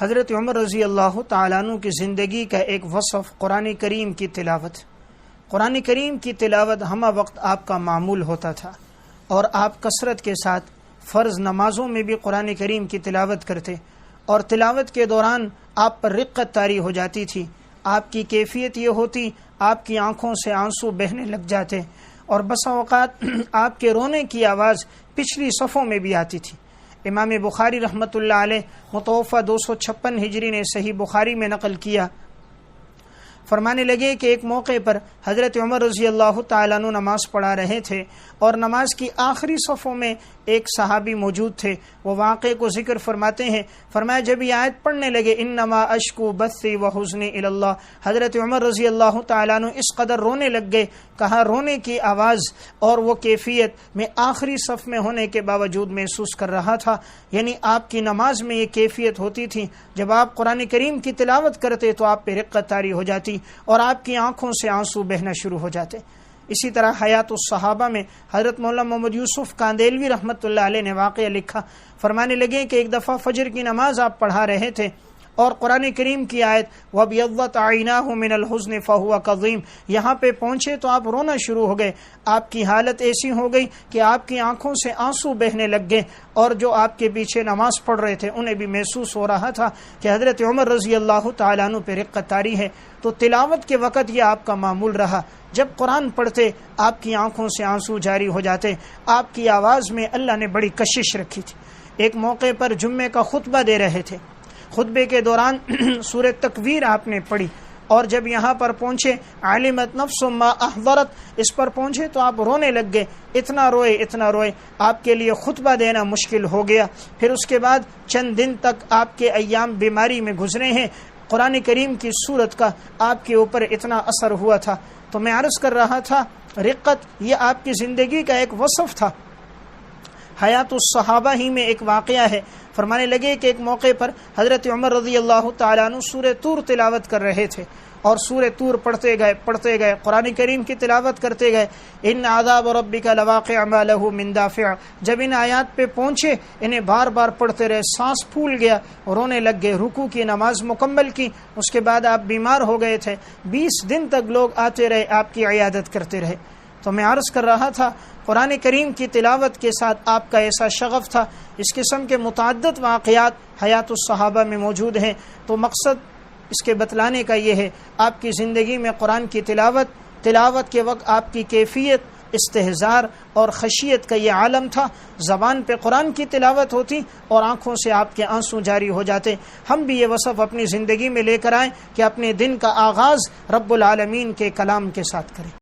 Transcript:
حضرت عمر رضی اللہ تعالیٰ عنہ کی زندگی کا ایک وصف قرآن کریم کی تلاوت۔ قرآن کریم کی تلاوت ہمہ وقت آپ کا معمول ہوتا تھا، اور آپ کثرت کے ساتھ فرض نمازوں میں بھی قرآن کریم کی تلاوت کرتے، اور تلاوت کے دوران آپ پر رقت طاری ہو جاتی تھی۔ آپ کی کیفیت یہ ہوتی، آپ کی آنکھوں سے آنسو بہنے لگ جاتے، اور بسا اوقات آپ کے رونے کی آواز پچھلی صفوں میں بھی آتی تھی۔ امام بخاری رحمۃ اللہ علیہ متوفہ 256 ہجری نے صحیح بخاری میں نقل کیا، فرمانے لگے کہ ایک موقع پر حضرت عمر رضی اللہ تعالیٰ عنہ نماز پڑھا رہے تھے، اور نماز کی آخری صفوں میں ایک صحابی موجود تھے۔ وہ واقعے کو ذکر فرماتے ہیں، فرمایا جب یہ آیت پڑھنے لگے انما اشکو بثی وحزنی الی اللہ، حضرت عمر رضی اللہ تعالیٰ عنہ اس قدر رونے لگ گئے، کہا رونے کی آواز اور وہ کیفیت میں آخری صف میں ہونے کے باوجود محسوس کر رہا تھا۔ یعنی آپ کی نماز میں یہ کیفیت ہوتی تھی، جب آپ قرآن کریم کی تلاوت کرتے تو آپ پہ رقت طاری ہو جاتی اور آپ کی آنکھوں سے آنسو بہنا شروع ہو جاتے۔ اسی طرح حیات الصحابہ میں حضرت مولانا محمد یوسف کاندیلوی رحمۃ اللہ علیہ نے واقعہ لکھا، فرمانے لگے کہ ایک دفعہ فجر کی نماز آپ پڑھا رہے تھے، اور قرآن کریم کی آیت وَبْيَضَّتْ عَيْنَاهُ مِنَ الْحُزْنِ فَهُوَ كَظِيمٌ یہاں پہ پہنچے تو آپ رونا شروع ہو گئے۔ آپ کی حالت ایسی ہو گئی کہ آپ کی آنکھوں سے آنسو بہنے لگ گئے، اور جو آپ کے پیچھے نماز پڑھ رہے تھے انہیں بھی محسوس ہو رہا تھا کہ حضرت عمر رضی اللہ تعالیٰ عنہ پہ رقت طاری ہے۔ تو تلاوت کے وقت یہ آپ کا معمول رہا، جب قرآن پڑھتے آپ کی آنکھوں سے آنسو جاری ہو جاتے، آپ کی آواز میں اللہ نے بڑی کشش رکھی تھی۔ ایک موقع پر جمعے کا خطبہ دے رہے تھے، خطبے کے دوران سورہ تکویر آپ نے پڑھی، اور جب یہاں پر پہنچے علمت نفس ما احضرت اس پر پہنچے تو آپ رونے لگ گئے، اتنا روئے آپ کے لیے خطبہ دینا مشکل ہو گیا۔ پھر اس کے بعد چند دن تک آپ کے ایام بیماری میں گزرے ہیں، قرآن کریم کی سورت کا آپ کے اوپر اتنا اثر ہوا تھا۔ تو میں عرض کر رہا تھا رقت یہ آپ کی زندگی کا ایک وصف تھا۔ حیات الصحابہ ہی میں ایک واقعہ ہے، فرمانے لگے کہ ایک موقع پر حضرت عمر رضی اللہ تعالیٰ عنہ سورہ طور تلاوت کر رہے تھے، اور سورہ طور پڑھتے گئے قرآن کریم کی تلاوت کرتے گئے۔ ان عذاب ربک لواقع ما لہ من دافع، جب ان آیات پہ پہنچے انہیں بار بار پڑھتے رہے، سانس پھول گیا، رونے لگ گئے، رکوع کی نماز مکمل کی۔ اس کے بعد آپ بیمار ہو گئے تھے، 20 دن تک لوگ آتے رہے، آپ کی عیادت کرتے رہے۔ تو میں عرض کر رہا تھا قرآن کریم کی تلاوت کے ساتھ آپ کا ایسا شغف تھا۔ اس قسم کے متعدد واقعات حیات الصحابہ میں موجود ہیں۔ تو مقصد اس کے بتلانے کا یہ ہے، آپ کی زندگی میں قرآن کی تلاوت کے وقت آپ کی کیفیت استحضار اور خشیت کا یہ عالم تھا۔ زبان پہ قرآن کی تلاوت ہوتی اور آنکھوں سے آپ کے آنسو جاری ہو جاتے۔ ہم بھی یہ وصف اپنی زندگی میں لے کر آئیں کہ اپنے دن کا آغاز رب العالمین کے کلام کے ساتھ کریں۔